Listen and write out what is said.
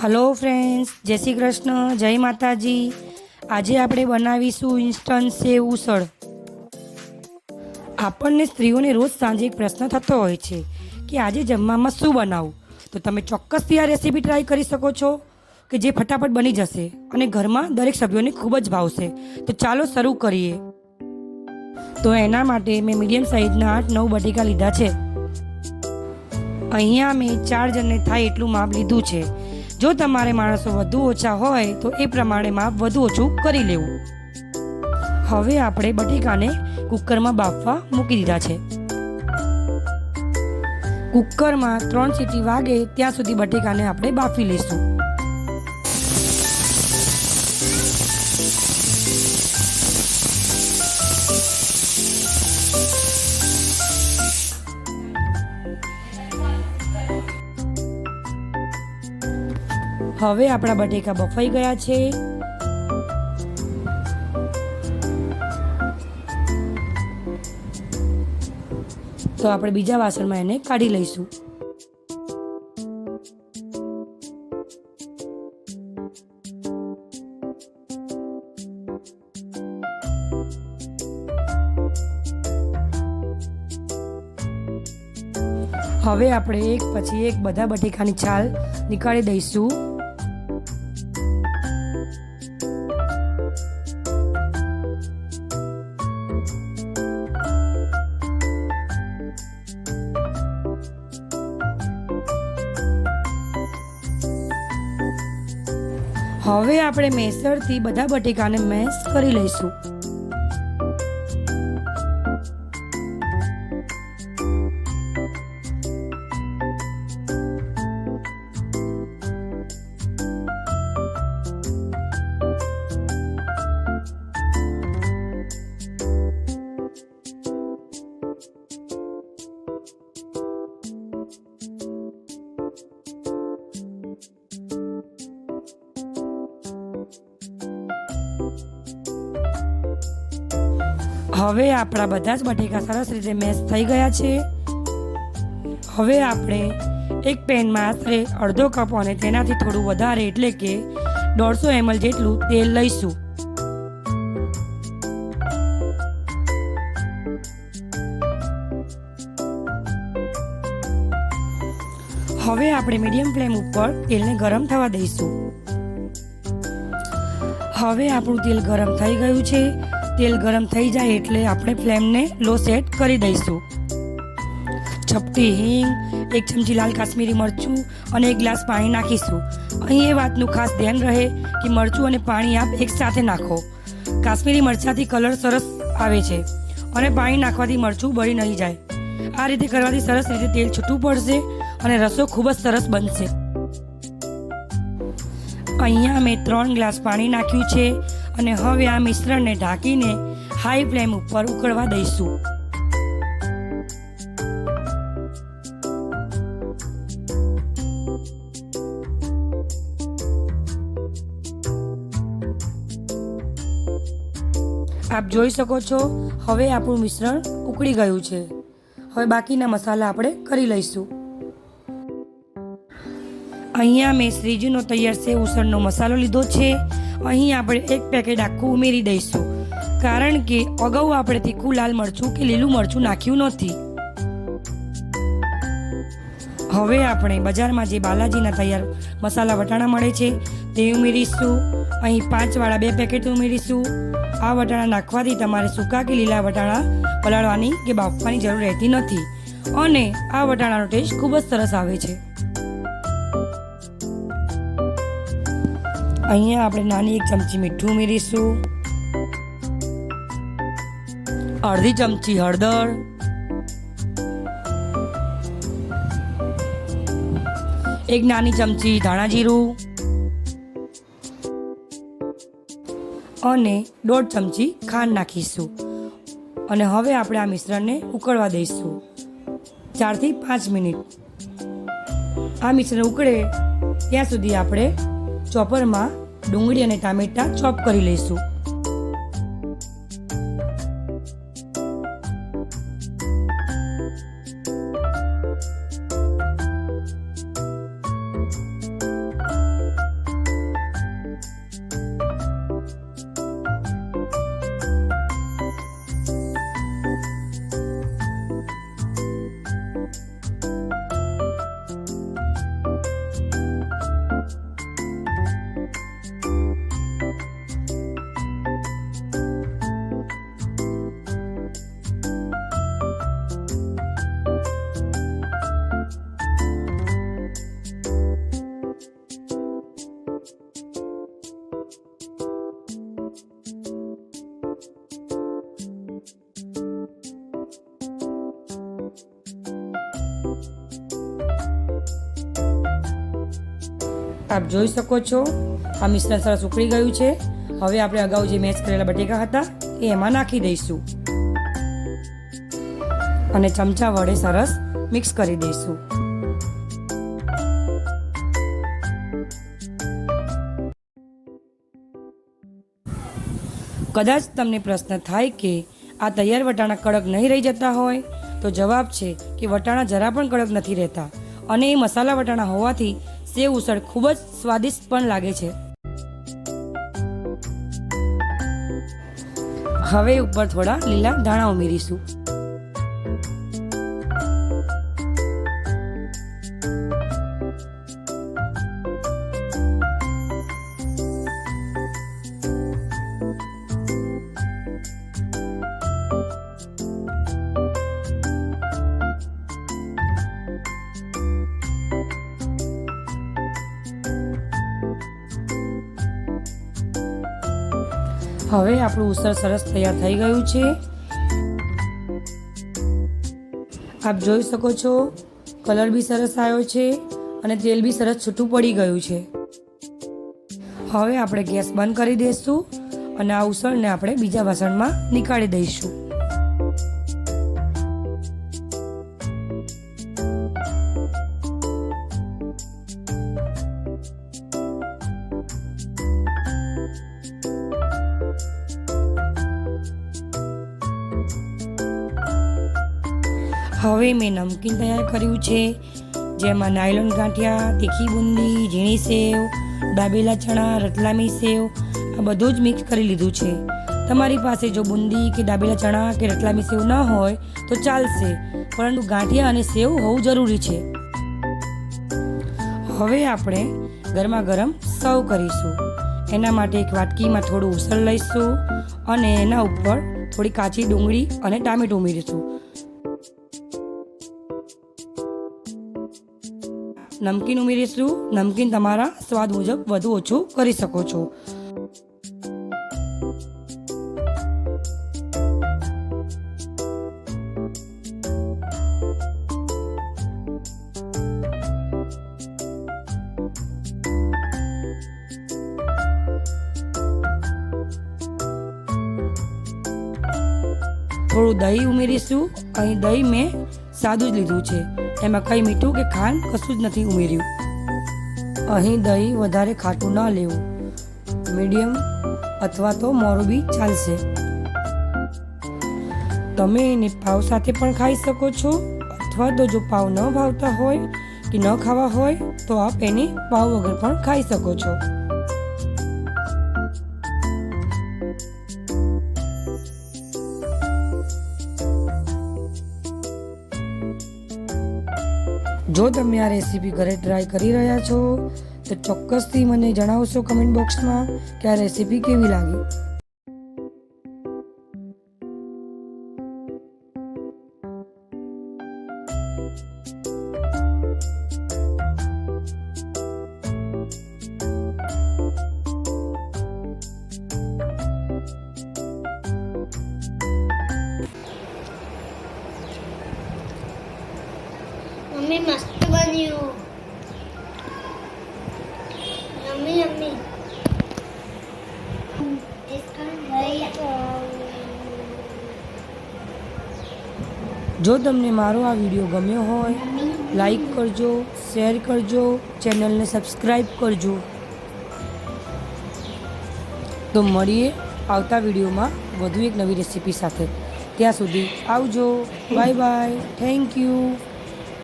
Hello friends, જય શ્રી કૃષ્ણ, જય માતાજી. આજે આપણે બનાવીશું ઇન્સ્ટન્ટ સેવ ઉસળ. આપણને સ્ત્રીઓને રોજ સાંજે એક પ્રશ્ન થતો હોય છે કે આજે જમવામાં શું બનાવું. તો તમે ચોક્કસથી આ રેસીપી ટ્રાય કરી શકો છો કે જે ફટાફટ બની જશે અને ઘરમાં દરેક સભ્યોને ખૂબ જ ભાવશે. તો ચાલો શરૂ કરીએ. તો એના માટે મેં મીડિયમ સાઇઝના 8-9 બટેકા લીધા છે. અહીંયા મેં 4 જણને થાય એટલું માપ લીધું છે. જો તમારે માણસો વધુ ઓછા હોય તો એ પ્રમાણે માપ વધુ ઓછું કરી લેવું. હવે આપણે બટેકાને કુકરમાં બાફવા મૂકી દીધા છે. કુકરમાં 3 સીટી વાગે ત્યાં સુધી બટેકાને આપણે બાફી લઈશું. હવે આપણા બટેકા બફાઈ ગયા છે. તો આપણે બીજા વાસણમાં એને કાઢી લઈશું. હવે આપણે એક પછી એક બધા બટેકાની છાલ નીકાળી દઈશું. હવે આપણે મેસરથી બધા બટેકાને મેશ કરી લઈશું. હવે આપણા બધા જ બટેકા સરસ રીતે મેશ થઈ ગયા છે. હવે આપણે એક પેનમાં આશરે અડધો કપ અને તેનાથી થોડું વધારે એટલે કે 150 ml જેટલું તેલ લઈશું. હવે આપણે મીડિયમ ફ્લેમ ઉપર તેલને ગરમ થવા દઈશું. હવે આપણું તેલ ગરમ થઈ ગયું છે. તેલ ગરમ થઈ જાય એટલે આપણે ફ્લેમને લો સેટ કરી દઈશું. ચપટી હિંગ, 1 ચમચી લાલ કાશ્મીરી મરચું અને 1 ગ્લાસ પાણી નાખીશું. અહીં એ વાતનું ખાસ ધ્યાન રહે કે મરચું અને પાણી આપ એકસાથે નાખો. કાશ્મીરી મરચાંથી કલર સરસ આવે છે અને પાણી નાખવાથી મરચું બળી નહીં જાય. આ રીતે કરવાથી સરસ રીતે તેલ છૂટું પડશે અને રસો ખૂબ જ સરસ બનશે. અહીંયા મેં 3 ગ્લાસ પાણી નાખ્યું છે અને હવે આ મિશ્રણને ઢાંકીને હાઈ ફ્લેમ ઉપર ઉકળવા દઈશું. આપ જોઈ શકો છો હવે આપણું મિશ્રણ ઉકળી ગયું છે. હવે બાકીના મસાલા આપણે કરી લઈશું. અહીંયા મેં શ્રીજીનો તૈયાર સેવ ઉસળનો મસાલો લીધો છે. અહીં આપણે 1 પેકેટ આખું ઉમેરી દઈશું કારણ કે અગાઉ આપણે તીખું લાલ મરચું કે લીલું મરચું નાખ્યું નથી. હવે આપણે બજારમાં જે બાલાજીના તૈયાર મસાલા વટાણા મળે છે તે ઉમેરીશું. અહીં 5 વાળા 2 પેકેટ ઉમેરીશું. આ વટાણા નાખવાથી તમારે સૂકા કે લીલા વટાણા પલાળવાની કે બાફવાની જરૂર રહેતી નથી અને આ વટાણાનો ટેસ્ટ ખૂબ જ સરસ આવે છે. અહીંયા આપણે નાની 1 ચમચી મીઠું ઉમેરીશું. અડધી ચમચી હળદર, 1 નાની ચમચી ધાણા જીરું અને 1.5 ચમચી ખાંડ નાખીશું. અને હવે આપણે આ મિશ્રણને ઉકળવા દઈશું 4 થી 5 મિનિટ. આ મિશ્રણ ઉકળે ત્યાં સુધી આપણે ચોપરમાં ડુંગળી અને ટામેટાં ચોપ કરી લઈશું. આપ જોઈ શકો છો આ મિશ્રણ સરસ ઉકળી ગયું છે. હવે આપણે અગાઉ જે મેશ કરેલા બટેકા હતા એ એમાં નાખી દઈશું અને ચમચા વડે સરસ મિક્સ કરી દઈશું. કદાચ તમને પ્રશ્ન થાય કે આ તૈયાર વટાણા કડક નહીં રહી જતા હોય તો જવાબ છે કે વટાણા જરા પણ કડક નથી રહેતા અને એ મસાલા વટાણા હોવાથી સેવ ઉસળ ખૂબ જ સ્વાદિષ્ટ પણ લાગે છે. હવે ઉપર થોડા લીલા ધાણા ઉમેરીશું. હવે આપણું ઉસળ સરસ તૈયાર થઈ ગયું છે. આપ જોઈ શકો છો કલર બી સરસ આવ્યો છે અને તેલ બી સરસ છૂટું પડી ગયું છે. હવે આપણે ગેસ બંધ કરી દઈશું અને આ ઉસળને આપણે બીજા વાસણમાં નીકાળી દઈશું. હવે મેં નમકીન તૈયાર કર્યું છે, જેમાં નાયલોન ગાંઠિયા, તીખી બુંદી, ઝીણી સેવ, દાબેલા ચણા, રતલામી સેવ આ બધું જ મિક્સ કરી લીધું છે. તમારી પાસે જો બુંદી કે દાબેલા ચણા કે રતલામી સેવ ન હોય તો ચાલશે, પરંતુ ગાંઠિયા અને સેવ હોવું જરૂરી છે. હવે આપણે ગરમા ગરમ સર્વ કરીશું. એના માટે એક વાટકીમાં થોડું ઉસળ લઈશું અને એના ઉપર થોડી કાચી ડુંગળી અને ટામેટું ઉમેરીશું. નમકીન ઉમેરીશું. નમકીન તમારા સ્વાદ મુજબ વધુ ઓછું કરી શકો છો. થોડું દહીં ઉમેરીશું. અહીં દહીં મેં સાદું જ લીધું છે, એમાં કંઈ મીઠું કે ખાંડ કશું જ નથી ઉમેર્યું. અહીં દહીં વધારે ખાટું ન લેવું, મીડિયમ અથવા તો મોરું બી ચાલશે. તમે એને પાવ સાથે પણ ખાઈ શકો છો, અથવા તો જો પાવ ન ભાવતા હોય કે ન ખાવા હોય તો આપ એને પાવ વગર પણ ખાઈ શકો છો. જો તમે આ રેસીપી ઘરે ટ્રાય કરી રહ્યા છો તો ચોક્કસથી મને જણાવશો કમેન્ટ બોક્સમાં કે આ રેસીપી કેવી લાગી. मम्मी मस्त बनी हो. Yummy yummy. જો તમને મારો આ વિડીયો ગમ્યો હોય લાઈક કરજો, શેર કરજો, ચેનલને સબસ્ક્રાઈબ કરજો. તો મળીએ આવતા વિડીયોમાં વધુ એક નવી રેસીપી સાથે. ત્યાં સુધી આવજો. Bye bye. Thank you.